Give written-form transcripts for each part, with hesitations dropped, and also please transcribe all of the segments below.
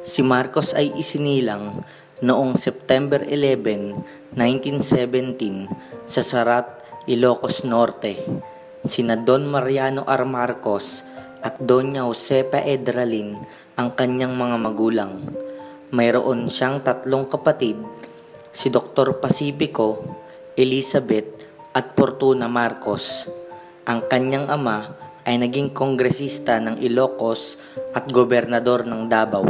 Si Marcos ay isinilang noong September 11, 1917 sa Sarat, Ilocos Norte. Sina Don Mariano R. Marcos at Doña Josefa Edralin ang kanyang mga magulang. Mayroon siyang 3 kapatid, si Dr. Pacifico, Elizabeth at Fortuna Marcos. Ang kanyang ama ay naging kongresista ng Ilocos at gobernador ng Davao.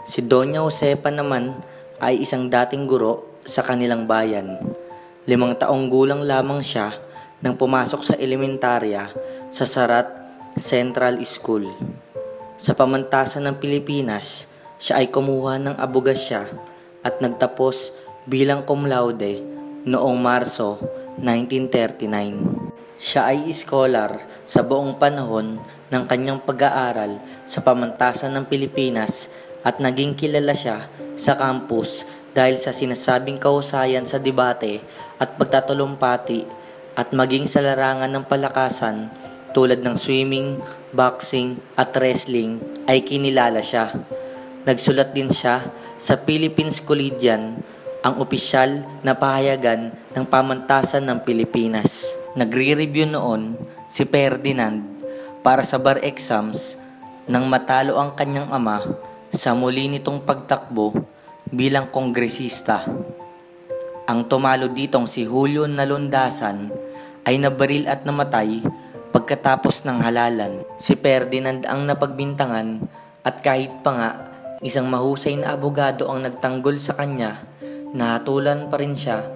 Si Doña Josefa naman ay isang dating guro sa kanilang bayan. 5 taong gulang lamang siya nang pumasok sa elementarya sa Sarat Central School. Sa pamantasan ng Pilipinas, siya ay kumuha ng abogasya at nagtapos bilang cum laude noong Marso 1939. Siya ay scholar sa buong panahon ng kanyang pag-aaral sa pamantasan ng Pilipinas at naging kilala siya sa campus dahil sa sinasabing kahusayan sa debate at pagtatalumpati at maging sa larangan ng palakasan tulad ng swimming, boxing at wrestling ay kinilala siya. Nagsulat din siya sa Philippines Collegian, ang opisyal na pahayagan ng pamantasan ng Pilipinas. Nagre-review noon si Ferdinand para sa bar exams nang matalo ang kanyang ama sa muli nitong pagtakbo bilang kongresista. Ang tumalo ditong si Julio Nalundasan ay nabaril at namatay pagkatapos ng halalan. Si Ferdinand ang napagbintangan at kahit pa nga isang mahusay na abogado ang nagtanggol sa kanya, nahatulan pa rin siya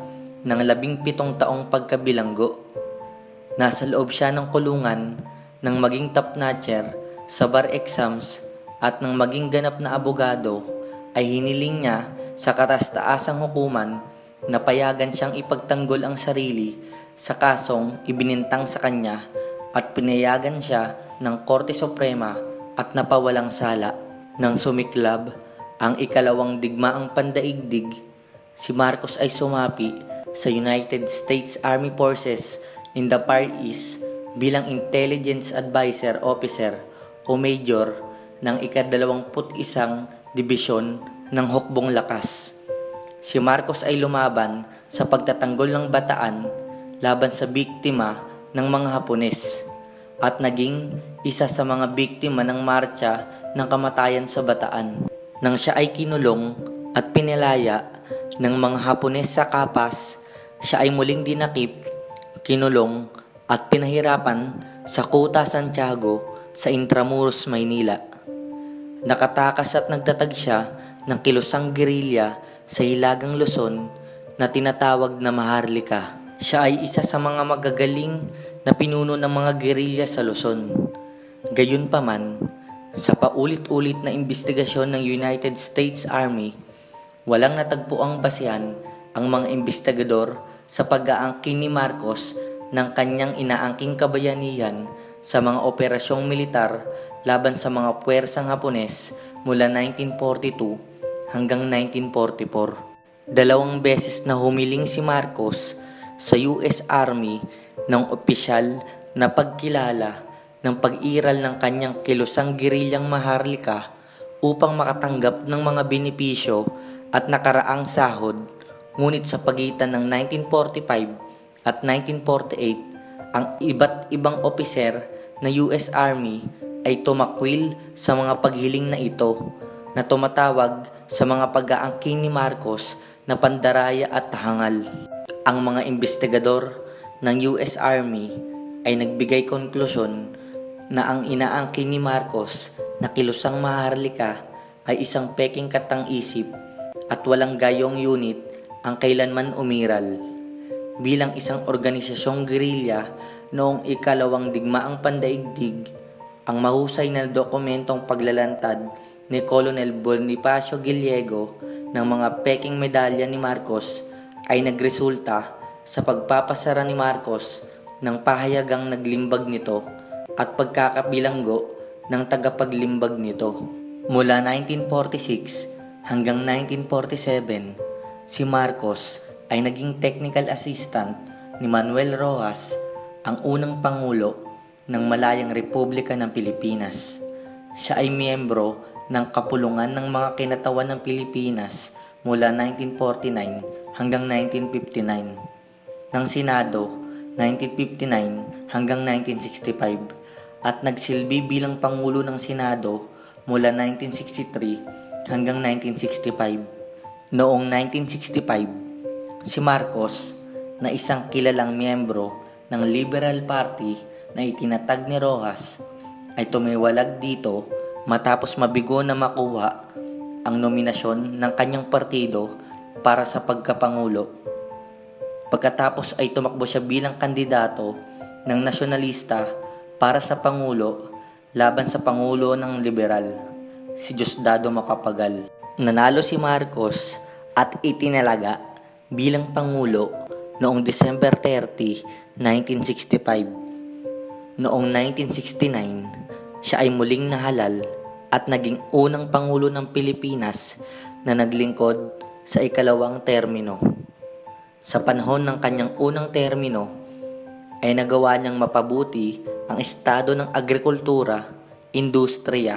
ng 17 taong pagkabilanggo. Nasa loob siya ng kulungan nang maging top-notcher sa bar exams at nang maging ganap na abogado ay hiniling niya sa kataas-taasang hukuman na payagan siyang ipagtanggol ang sarili sa kasong ibinintang sa kanya at pinayagan siya ng Korte Suprema at napawalang sala. Nang sumiklab ang ikalawang digmaang pandaigdig, si Marcos ay sumapi sa United States Army Forces in the Far East bilang Intelligence Advisor Officer o Major ng ika-21 Dibisyon ng Hukbong Lakas. Si Marcos ay lumaban sa pagtatanggol ng Bataan laban sa biktima ng mga Hapones at naging isa sa mga biktima ng marcha ng kamatayan sa Bataan. Nang siya ay kinulong at pinilaya ng mga Hapones sa Kapas, siya ay muling dinakip, kinulong at pinahirapan sa Kuta Santiago sa Intramuros, Maynila. Nakatakas at nagtatag siya ng kilusang gerilya sa Hilagang Luzon na tinatawag na Maharlika. Siya ay isa sa mga magagaling na pinuno ng mga gerilya sa Luzon. Gayunpaman, sa paulit-ulit na investigasyon ng United States Army, walang natagpuang basehan ang mga investigador sa pag-aangkin ni Marcos ng kanyang inaangking kabayanihan sa mga operasyong militar laban sa mga puwersang Hapones mula 1942 hanggang 1944. 2 beses na humiling si Marcos sa US Army ng opisyal na pagkilala ng pag-iral ng kanyang kilusang gerilyang Maharlika upang makatanggap ng mga benepisyo at nakaraang sahod, ngunit sa pagitan ng 1945 at 1948, ang iba't ibang opiser ng US Army ay tumakwil sa mga paghiling na ito na tumatawag sa mga pag-aangkin ni Marcos na pandaraya at hangal. Ang mga investigador ng US Army ay nagbigay konklusyon na ang inaangkin ni Marcos na kilusang Maharlika ay isang peking katang-isip at walang gayong unit ang kailanman umiral. Bilang isang organisasyong gerilya noong ikalawang digmaang pandaigdig, ang mahusay na dokumentong paglalantad ni Colonel Bonifacio Gallego ng mga peking medalya ni Marcos ay nagresulta sa pagpapasara ni Marcos ng pahayagang naglimbag nito at pagkakabilanggo ng tagapaglimbag nito. Mula 1946 hanggang 1947, si Marcos ay naging technical assistant ni Manuel Rojas, ang unang pangulo ng Malayang Republika ng Pilipinas. Siya ay miyembro ng kapulungan ng mga kinatawan ng Pilipinas mula 1949 hanggang 1959, ng Senado 1959 hanggang 1965 at nagsilbi bilang Pangulo ng Senado mula 1963 hanggang 1965. Noong 1965, si Marcos na isang kilalang miyembro ng Liberal Party na itinatag ni Rojas ay tumiwalag dito matapos mabigo na makuha ang nominasyon ng kanyang partido para sa pagkapangulo. Pagkatapos ay tumakbo siya bilang kandidato ng nasyonalista para sa pangulo laban sa pangulo ng liberal, si Diosdado Macapagal. Nanalo si Marcos at itinalaga bilang pangulo noong December 30, 1965. Noong 1969, siya ay muling nahalal at naging unang pangulo ng Pilipinas na naglingkod sa ikalawang termino. Sa panahon ng kanyang unang termino, ay nagawa niyang mapabuti ang estado ng agrikultura, industriya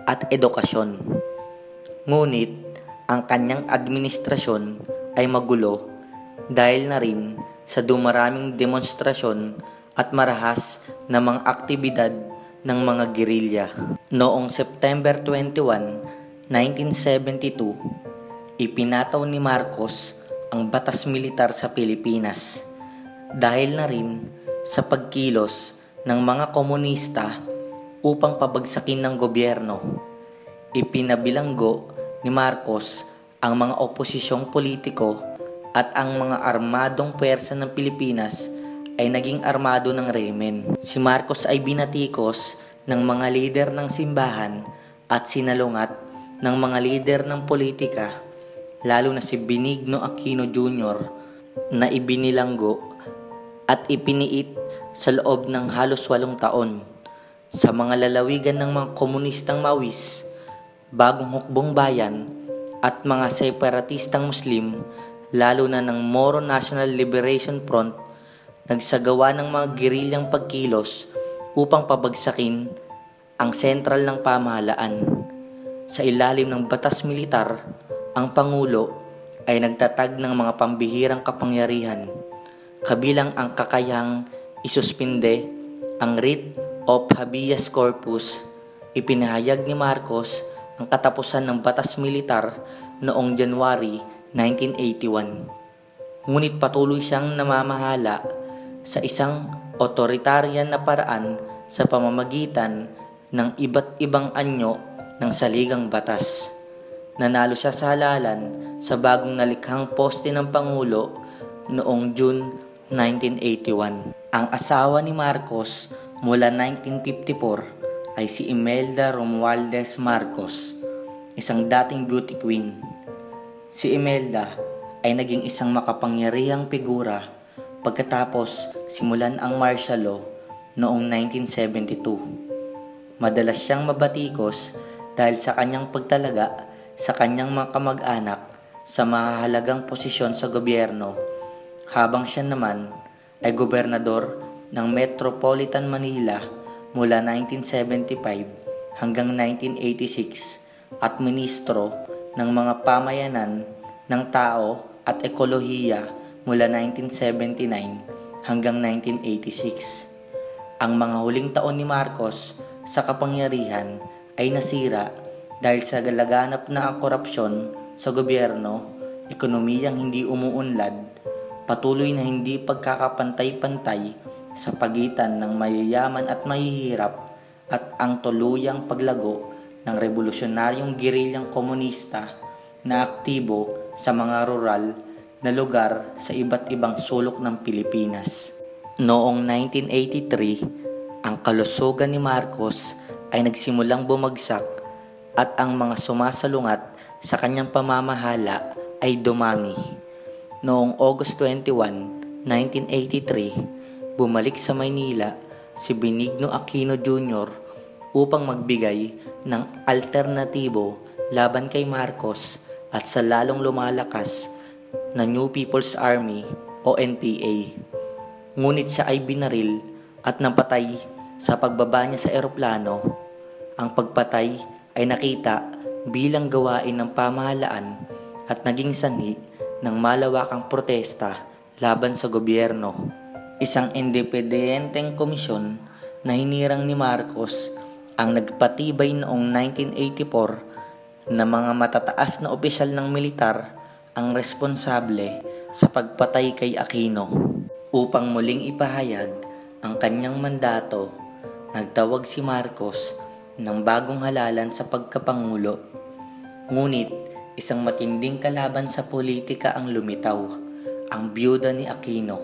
at edukasyon. Ngunit ang kanyang administrasyon ay magulo dahil na rin sa dumaraming demonstrasyon at marahas na mga aktibidad ng mga gerilya. Noong September 21, 1972, ipinataw ni Marcos ang batas militar sa Pilipinas dahil na rin sa pagkilos ng mga komunista upang pabagsakin ng gobyerno. Ipinabilanggo ni Marcos ang mga oposisyong politiko at ang mga armadong pwersa ng Pilipinas ay naging armado ng rehimen. Si Marcos ay binatikos ng mga lider ng simbahan at sinalungat ng mga lider ng politika, lalo na si Benigno Aquino Jr. na ibinilanggo at ipiniit sa loob ng halos 8 taon sa mga lalawigan ng mga komunistang Maoist, Bagong Hukbong Bayan at mga separatistang Muslim, lalo na ng Moro National Liberation Front. Nagsagawa ng mga gerilyang pagkilos upang pabagsakin ang sentral ng pamahalaan. Sa ilalim ng batas militar, ang Pangulo ay nagtatag ng mga pambihirang kapangyarihan, kabilang ang kakayahang isuspinde ang writ of habeas corpus. Ipinahayag ni Marcos ang katapusan ng batas militar noong January 1981. Ngunit patuloy siyang namamahala sa isang otoritarian na paraan sa pamamagitan ng iba't ibang anyo ng saligang batas. Nanalo siya sa halalan sa bagong nalikhang poste ng Pangulo noong June 1981. Ang asawa ni Marcos mula 1954 ay si Imelda Romualdez Marcos, isang dating beauty queen. Si Imelda ay naging isang makapangyarihang figura pagkatapos simulan ang martial law noong 1972. Madalas siyang mabatikos dahil sa kanyang pagtalaga sa kanyang mga kamag-anak sa mahahalagang posisyon sa gobyerno, habang siya naman ay gobernador ng Metropolitan Manila mula 1975 hanggang 1986 at ministro ng mga pamayanan ng tao at ekolohiya mula 1979 hanggang 1986. Ang mga huling taon ni Marcos sa kapangyarihan ay nasira dahil sa laganap na ang korupsyon sa gobyerno, ekonomiyang hindi umuunlad, patuloy na hindi pagkakapantay-pantay sa pagitan ng mayayaman at mahihirap, at ang tuluyang paglago ng revolusyonaryong gerilyang komunista na aktibo sa mga rural na lugar sa iba't ibang sulok ng Pilipinas. Noong 1983, ang kalusugan ni Marcos ay nagsimulang bumagsak at ang mga sumasalungat sa kanyang pamamahala ay dumami. Noong August 21, 1983, bumalik sa Maynila si Benigno Aquino Jr. upang magbigay ng alternatibo laban kay Marcos at sa lalong lumalakas na New People's Army o NPA. Ngunit siya ay binaril at napatay sa pagbaba niya sa eroplano. Ang pagpatay ay nakita bilang gawain ng pamahalaan at naging sanhi ng malawakang protesta laban sa gobyerno. Isang independenteng komisyon na hinirang ni Marcos ang nagpatibay noong 1984 na mga matataas na opisyal ng militar ang responsable sa pagpatay kay Aquino. Upang muling ipahayag ang kanyang mandato, nagtawag si Marcos ng bagong halalan sa pagkapangulo. Ngunit isang matinding kalaban sa politika ang lumitaw, ang biyuda ni Aquino,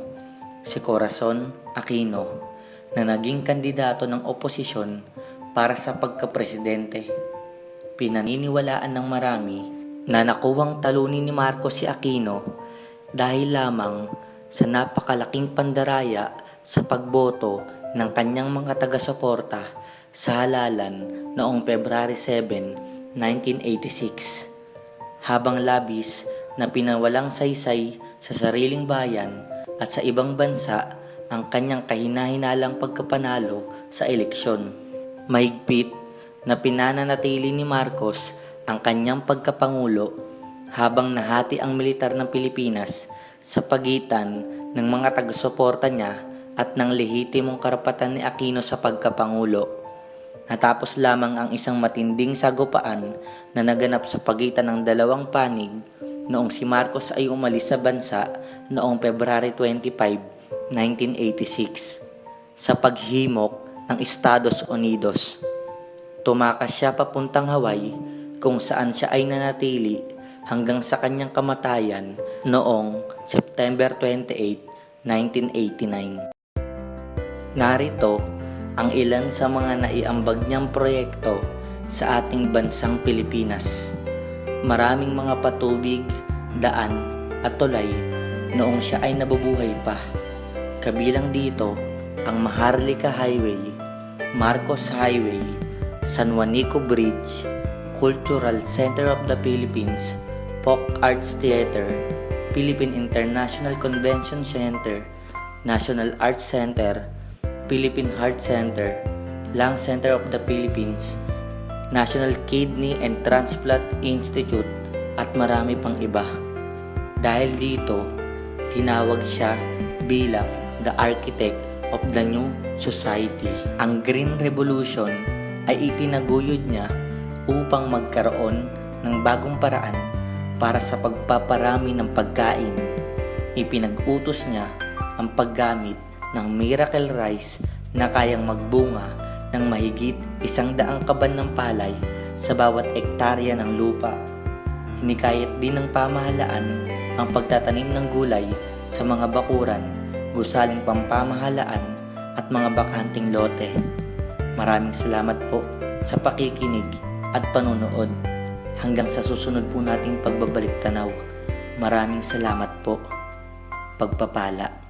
si Corazon Aquino, na naging kandidato ng oposisyon para sa pagkapresidente. Pinaniniwalaan ng marami na nakuwang talunin ni Marcos si Aquino dahil lamang sa napakalaking pandaraya sa pagboto ng kanyang mga taga-suporta sa halalan noong February 7, 1986. Habang labis na pinawalang saysay sa sariling bayan at sa ibang bansa ang kanyang kahina-hinalang pagkapanalo sa eleksyon. Mahigpit na pinananatili ni Marcos ang kanyang pagkapangulo habang nahati ang militar ng Pilipinas sa pagitan ng mga taga-suporta niya at ng lehitimong karapatan ni Aquino sa pagkapangulo. Natapos lamang ang isang matinding sagupaan na naganap sa pagitan ng dalawang panig noong si Marcos ay umalis sa bansa noong February 25, 1986 sa paghimok ng Estados Unidos. Tumakas siya papuntang Hawaii kung saan siya ay nanatili hanggang sa kanyang kamatayan noong September 28, 1989. Narito ang ilan sa mga naiambag niyang proyekto sa ating bansang Pilipinas. Maraming mga patubig, daan at tulay noong siya ay nabubuhay pa. Kabilang dito ang Maharlika Highway, Marcos Highway, San Juanico Bridge, Cultural Center of the Philippines, Folk Arts Theater, Philippine International Convention Center, National Arts Center, Philippine Heart Center, Lung Center of the Philippines, National Kidney and Transplant Institute at marami pang iba. Dahil dito, tinawag siya bilang the architect of the new society. Ang Green Revolution ay itinaguyod niya upang magkaroon ng bagong paraan para sa pagpaparami ng pagkain. Ipinag-utos niya ang paggamit ng miracle rice na kayang magbunga ng mahigit 100 kaban ng palay sa bawat ektarya ng lupa. Hinikayat din ng pamahalaan ang pagtatanim ng gulay sa mga bakuran, gusaling pampamahalaan at mga bakanting lote. Maraming salamat po sa pakikinig at panunood. Hanggang sa susunod po nating pagbabalik tanaw. Maraming salamat po. Pagpapala.